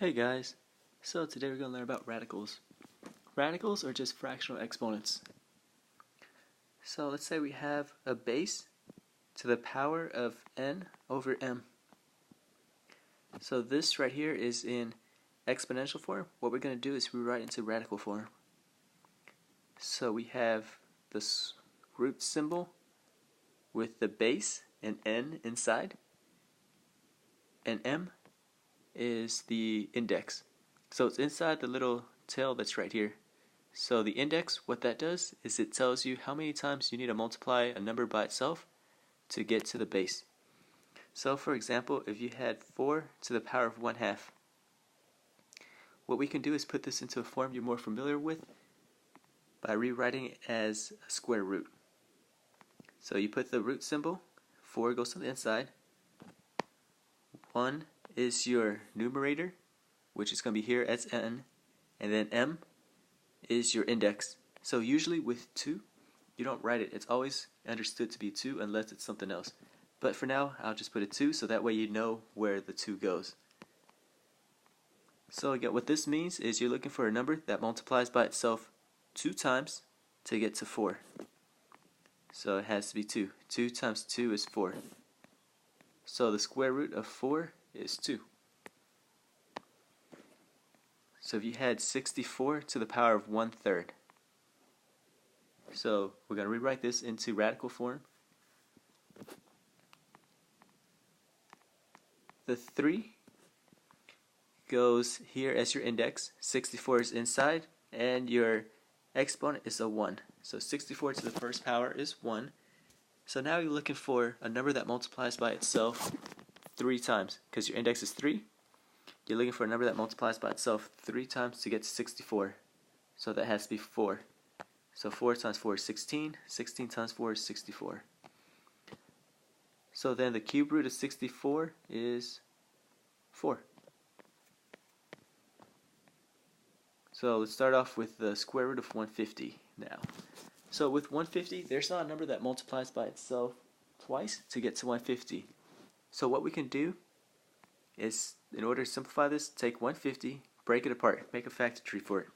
Hey guys, so today we're going to learn about radicals. Radicals are just fractional exponents. So let's say we have a base to the power of n over m. So this right here is in exponential form. What we're going to do is rewrite it into radical form. So we have this root symbol with the base and n inside, and m is the index. So it's inside the little tail that's right here. So the index, what that does is it tells you how many times you need to multiply a number by itself to get to the base. So for example, if you had 4 to the power of 1/2, what we can do is put this into a form you're more familiar with by rewriting it as a square root. So you put the root symbol, 4 goes to the inside, 1 is your numerator, which is going to be here as n, and then m is your index. So usually with 2, you don't write it. It's always understood to be 2 unless it's something else. But for now, I'll just put a 2 so that way you know where the 2 goes. So again, what this means is you're looking for a number that multiplies by itself 2 times to get to 4. So it has to be 2. 2 times 2 is 4. So the square root of 4 is 2. So if you had 64 to the power of 1/3. So we're going to rewrite this into radical form. The 3 goes here as your index, 64 is inside, and your exponent is a 1. So 64 to the first power is 1. So now you're looking for a number that multiplies by itself 3 times, because your index is 3. You're looking for a number that multiplies by itself 3 times to get to 64. So that has to be 4. So 4 times 4 is 16. 16 times 4 is 64. So then the cube root of 64 is 4. So let's start off with the square root of 150 now. So with 150, there's not a number that multiplies by itself twice to get to 150. So what we can do is, in order to simplify this, take 150, break it apart, make a factor tree for it.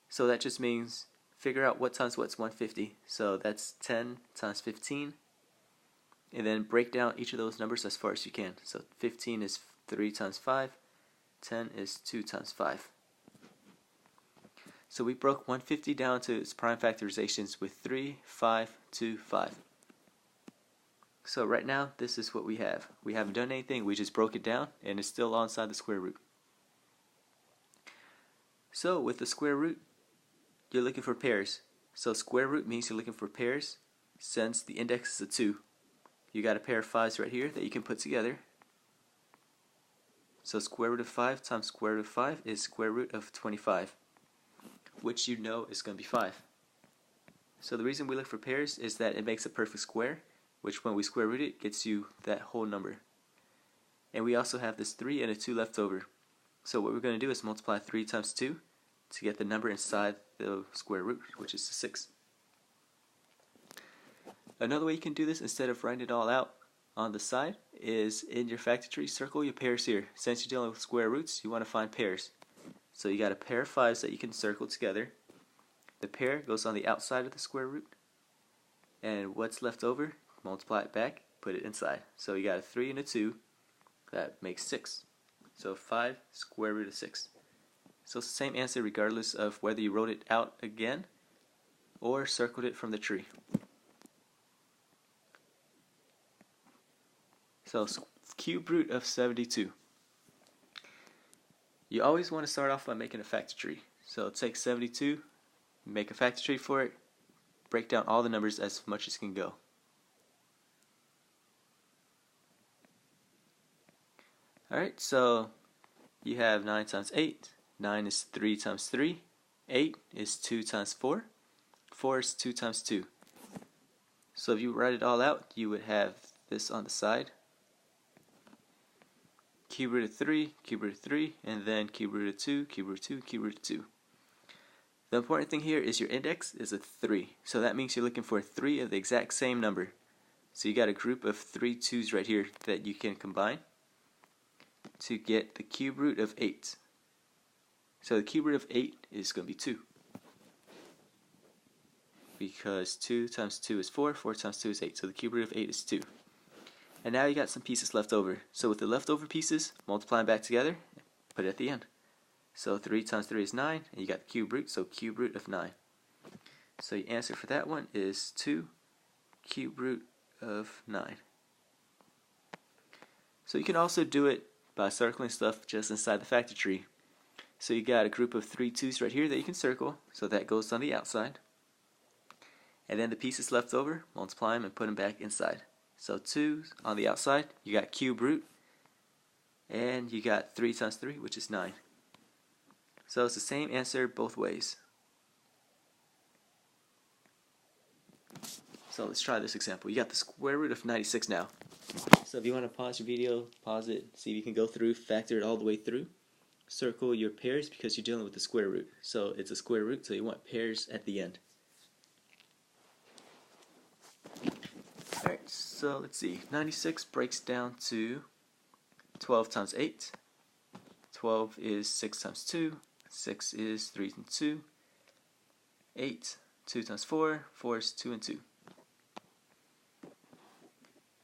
So that just means figure out what times what's 150. So that's 10 times 15. And then break down each of those numbers as far as you can. So 15 is 3 times 5. 10 is 2 times 5. So we broke 150 down to its prime factorizations with 3, 5, 2, 5. So right now, this is what we have. We haven't done anything, we just broke it down, and it's still all inside the square root. So with the square root, you're looking for pairs. So square root means you're looking for pairs. Since the index is a 2, you got a pair of 5s right here that you can put together. So square root of 5 times square root of 5 is square root of 25, which you know is going to be 5. So the reason we look for pairs is that it makes a perfect square, which when we square root it gets you that whole number. And we also have this 3 and a 2 left over. So what we're going to do is multiply 3 times 2 to get the number inside the square root, which is 6. Another way you can do this instead of writing it all out on the side is in your factor tree, circle your pairs here. Since you're dealing with square roots, you want to find pairs. So you got a pair of 5s that you can circle together. The pair goes on the outside of the square root, and what's left over, multiply it back, put it inside. So you got a 3 and a 2, that makes 6. So 5 square root of 6. So it's the same answer regardless of whether you wrote it out again or circled it from the tree. So cube root of 72. You always want to start off by making a factor tree. So take 72, make a factor tree for it, break down all the numbers as much as you can go. Alright, so you have 9 times 8. 9 is 3 times 3. 8 is 2 times 4. 4 is 2 times 2. So if you write it all out, you would have this on the side. Cube root of 3, cube root of 3, and then cube root of 2, cube root of 2, cube root of 2. The important thing here is your index is a 3. So that means you're looking for 3 of the exact same number. So you got a group of 3 2's right here that you can combine. to get the cube root of 8. So the cube root of 8 is going to be 2. Because 2 times 2 is 4, 4 times 2 is 8. So the cube root of 8 is 2. And now you got some pieces left over. So with the leftover pieces, multiply them back together, put it at the end. So 3 times 3 is 9, and you got the cube root, so cube root of 9. So your answer for that one is 2 cube root of 9. So you can also do it by circling stuff just inside the factor tree. So you got a group of 3 2's right here that you can circle, so that goes on the outside. And then the pieces left over, multiply them and put them back inside. So 2 on the outside, you got cube root, and you got 3 times 3, which is 9. So it's the same answer both ways. So let's try this example. You got the square root of 96 now. So if you want to pause your video, pause it, see if you can go through, factor it all the way through. Circle your pairs because you're dealing with the square root. So it's a square root, so you want pairs at the end. Alright, so let's see. 96 breaks down to 12 times 8. 12 is 6 times 2. 6 is 3 and 2. 8, 2 times 4. 4 is 2 and 2.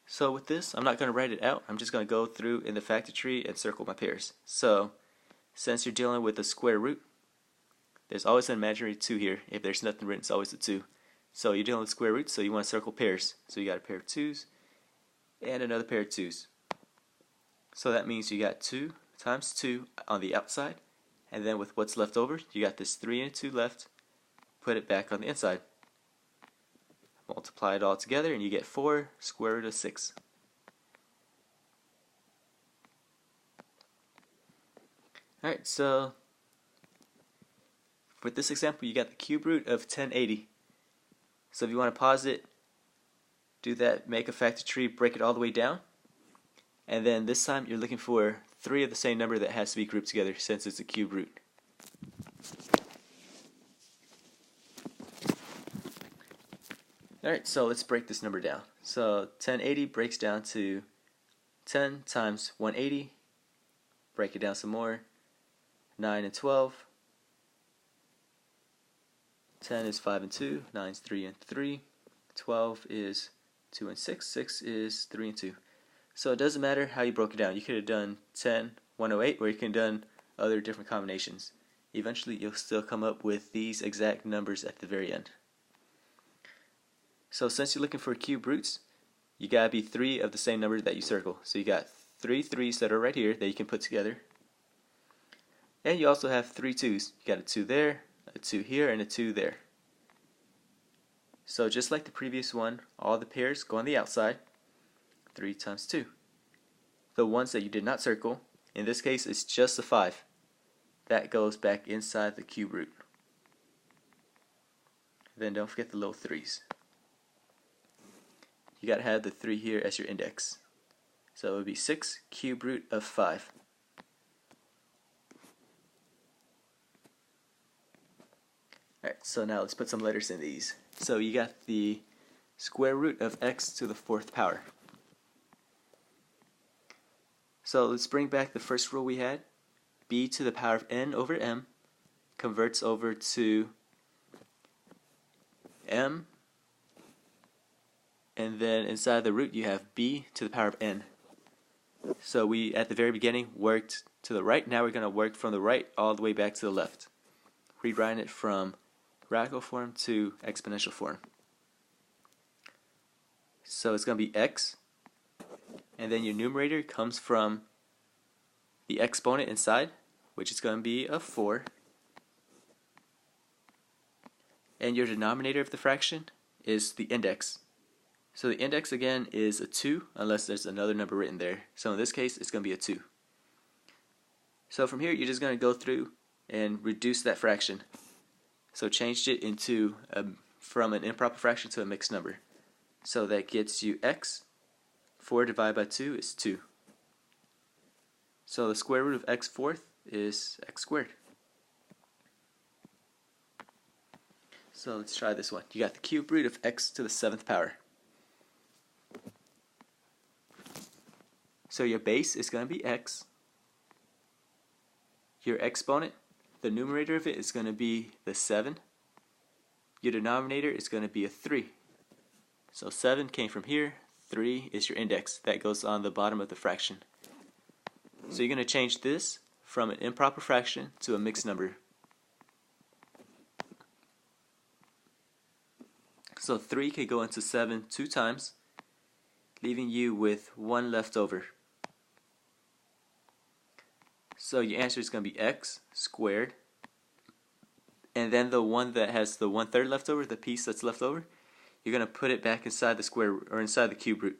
So with this, I'm not going to write it out. I'm just going to go through in the factor tree and circle my pairs. So since you're dealing with a square root, there's always an imaginary 2 here. If there's nothing written, it's always a 2. So you're dealing with square roots, so you want to circle pairs. So you got a pair of 2's and another pair of 2's. So that means you got 2 times 2 on the outside, and then with what's left over, you got this 3 and 2 left. Put it back on the inside. Multiply it all together, and you get 4 square root of 6. Alright, so with this example, you got the cube root of 1080. So if you want to pause it, do that, make a factor tree, break it all the way down. And then this time you're looking for 3 of the same number that has to be grouped together since it's a cube root. Alright, so let's break this number down. So 1080 breaks down to 10 times 180. Break it down some more. 9 and 12. 10 is 5 and 2. 9 is 3 and 3. 12 is 2 and 6. 6 is 3 and 2. So it doesn't matter how you broke it down. You could have done 10, 108, or you could have done other different combinations. Eventually you'll still come up with these exact numbers at the very end. So since you're looking for cube roots, you gotta be 3 of the same number that you circle. So you got 3 3's that are right here that you can put together. And you also have 3 2's. You got a 2 there, a 2 here, and a 2 there. So just like the previous one, all the pairs go on the outside. 3 times 2. The ones that you did not circle, in this case it's just a 5. That goes back inside the cube root. Then don't forget the little 3's. You gotta have the 3 here as your index. So it would be 6 cube root of 5. Alright, so now let's put some letters in these. So you got the square root of x to the 4th power. So let's bring back the first rule we had. B to the power of n over m converts over to m, and then inside the root you have b to the power of n. So we at the very beginning worked to the right. Now we're going to work from the right all the way back to the left, rewriting it from radical form to exponential form. So it's going to be x, and then your numerator comes from the exponent inside, which is going to be a 4, and your denominator of the fraction is the index. So the index again is a 2 unless there's another number written there. So in this case it's going to be a 2. So from here you're just going to go through and reduce that fraction. So changed it into from an improper fraction to a mixed number. So that gets you x. 4 divided by 2 is 2. So the square root of x fourth is x squared. So let's try this one. You got the cube root of x to the 7th power. So your base is going to be x. your exponent, the numerator of it is going to be the 7. Your denominator is going to be a 3. So 7 came from here, 3 is your index. That goes on the bottom of the fraction. So you're going to change this from an improper fraction to a mixed number. So 3 could go into 7 2 times, leaving you with 1 left over. So your answer is going to be x squared, and then the one that has the 1/3 left over, the piece that's left over, you're going to put it back inside the square or inside the cube root.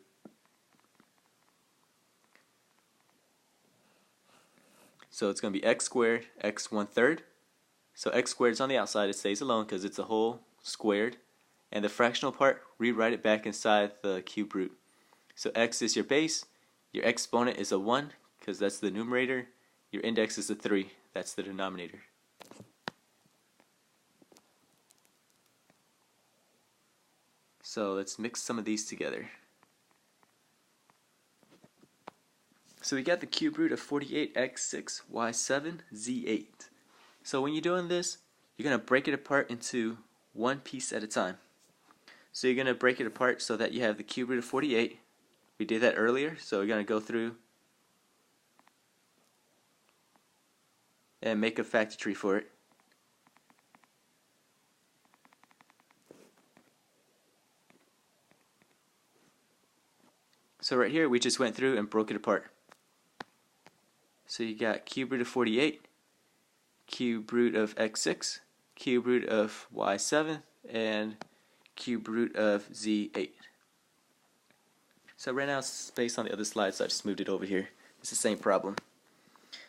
So it's going to be x squared, x 1/3. So x squared is on the outside, it stays alone because it's a whole squared. And the fractional part, rewrite it back inside the cube root. So x is your base, your exponent is a 1 because that's the numerator, your index is a 3, that's the denominator. So let's mix some of these together. So we got the cube root of 48x6, y7, z8. So when you're doing this, you're going to break it apart into one piece at a time. So you're going to break it apart so that you have the cube root of 48. We did that earlier, so we're going to go through and make a factor tree for it. So right here we just went through and broke it apart. So you got cube root of 48, cube root of x6, cube root of y7, and cube root of z8. So right now it's space on the other slide, so I just moved it over here. It's the same problem.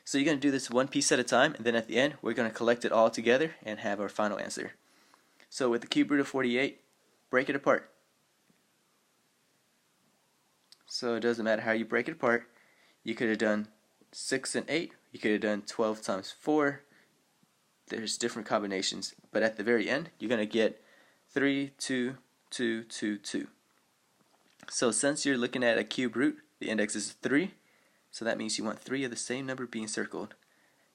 So you're going to do this one piece at a time, and then at the end we're going to collect it all together and have our final answer. So with the cube root of 48, break it apart. So it doesn't matter how you break it apart. You could have done 6 and 8, you could have done 12 times 4. There's different combinations, but at the very end you're going to get 3, 2, 2, 2, 2. So since you're looking at a cube root, the index is 3, so that means you want 3 of the same number being circled.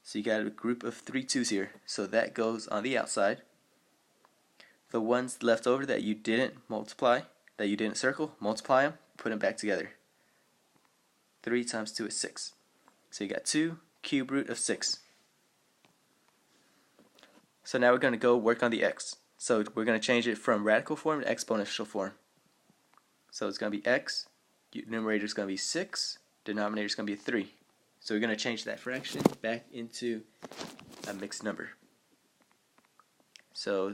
So you got a group of 3 2's here, so that goes on the outside. The ones left over that you didn't multiply, that you didn't circle, multiply them, put them back together. 3 times 2 is 6. So you got 2 cube root of 6. So now we're going to go work on the x. So we're going to change it from radical form to exponential form. So it's going to be x, numerator is going to be 6, denominator is going to be 3. So we're going to change that fraction back into a mixed number. So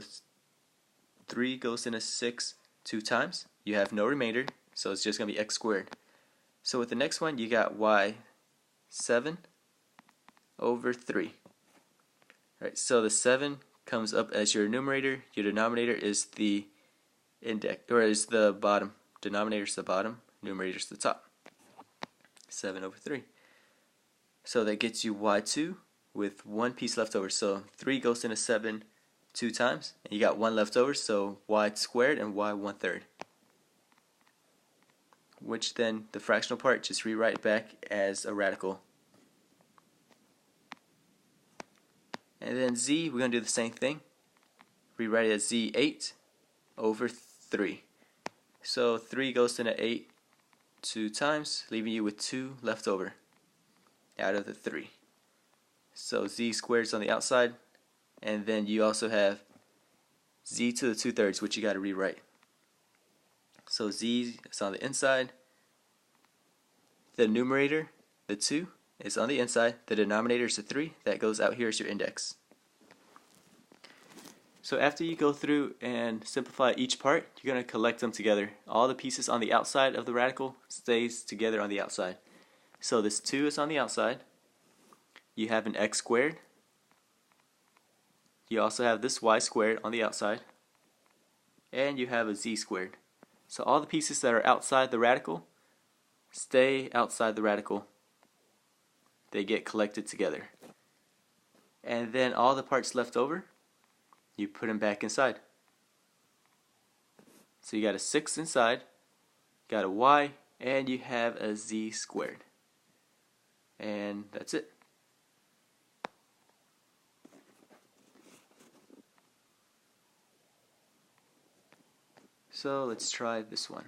3 goes into 6 2 times. You have no remainder, so it's just going to be x squared. So with the next one, you got y7 over 3. Alright, so the 7 comes up as your numerator. Your denominator is the index, or is the bottom. Denominator is the bottom, numerator is the top. 7 over 3. So that gets you y2 with one piece left over. So 3 goes into 7 2 times, and you got 1 left over, so y squared and y 1/3. Which then, the fractional part, just rewrite it back as a radical. And then z, we're going to do the same thing. Rewrite it as z8 over 3. So 3 goes into 8 2 times, leaving you with 2 left over out of the 3. So z squared is on the outside, and then you also have z to the 2/3, which you got to rewrite. So z is on the inside. The numerator, the 2, is on the inside. The denominator is the 3. That goes out here as your index. So after you go through and simplify each part, you're going to collect them together. All the pieces on the outside of the radical stays together on the outside. So this 2 is on the outside. You have an x squared. You also have this y squared on the outside. And you have a z squared. So all the pieces that are outside the radical stay outside the radical. They get collected together. And then all the parts left over, you put them back inside. So you got a 6 inside, got a y, and you have a z squared. And that's it. So let's try this one.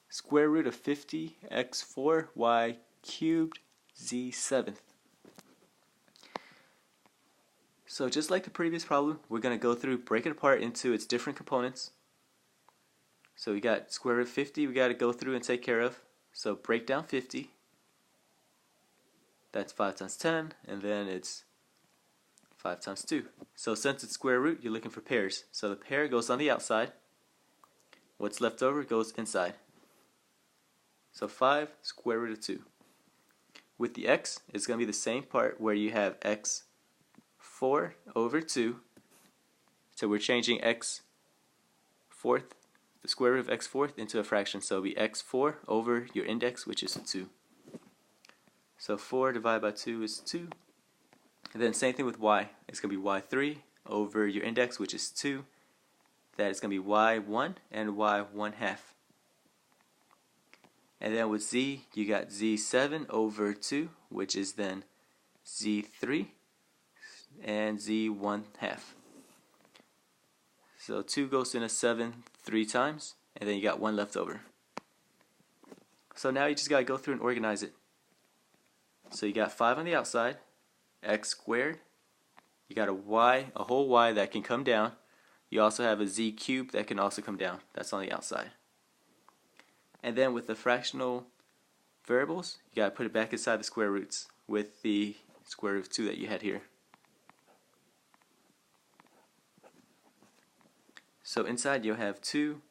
Square root of 50 x4 y cubed z seventh. So just like the previous problem, we're going to go through, break it apart into its different components. So we got square root of 50 we got to go through and take care of. So break down 50. That's 5 times 10, and then it's 5 times 2. So since it's square root, you're looking for pairs. So the pair goes on the outside. What's left over goes inside. So 5 square root of 2. With the x, it's going to be the same part where you have x4 over 2. So we're changing x fourth, the square root of x fourth, into a fraction. So it'll be x4 over your index, which is 2. So 4 divided by 2 is 2. And then same thing with y. It's going to be y3 over your index, which is 2. That is going to be y1 and y1 half. And then with z, you got z7 over 2, which is then z3 and z1 half. So 2 goes in a 7 3 times, and then you got 1 left over. So now you just got to go through and organize it. So you got 5 on the outside, x squared. You got a y, a whole y that can come down. You also have a z cubed that can also come down. That's on the outside. And then with the fractional variables, you got to put it back inside the square roots with the square root of 2 that you had here. So inside you'll have 2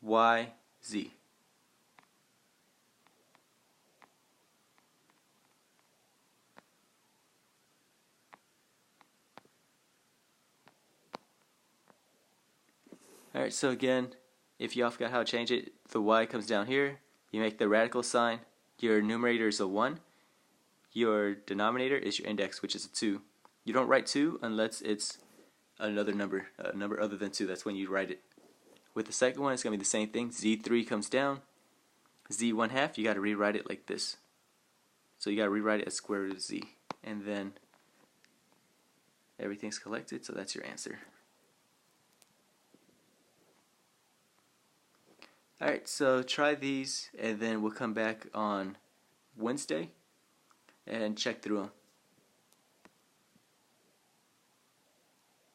y z. Alright, so again, if you all forgot how to change it, the y comes down here, you make the radical sign, your numerator is a 1, your denominator is your index, which is a 2. You don't write 2 unless it's another number, a number other than 2, that's when you write it. With the second one, it's going to be the same thing, z3 comes down, z1 half, you got to rewrite it like this. So you got to rewrite it as square root of z, and then everything's collected, so that's your answer. Alright, so try these, and then we'll come back on Wednesday and check through them.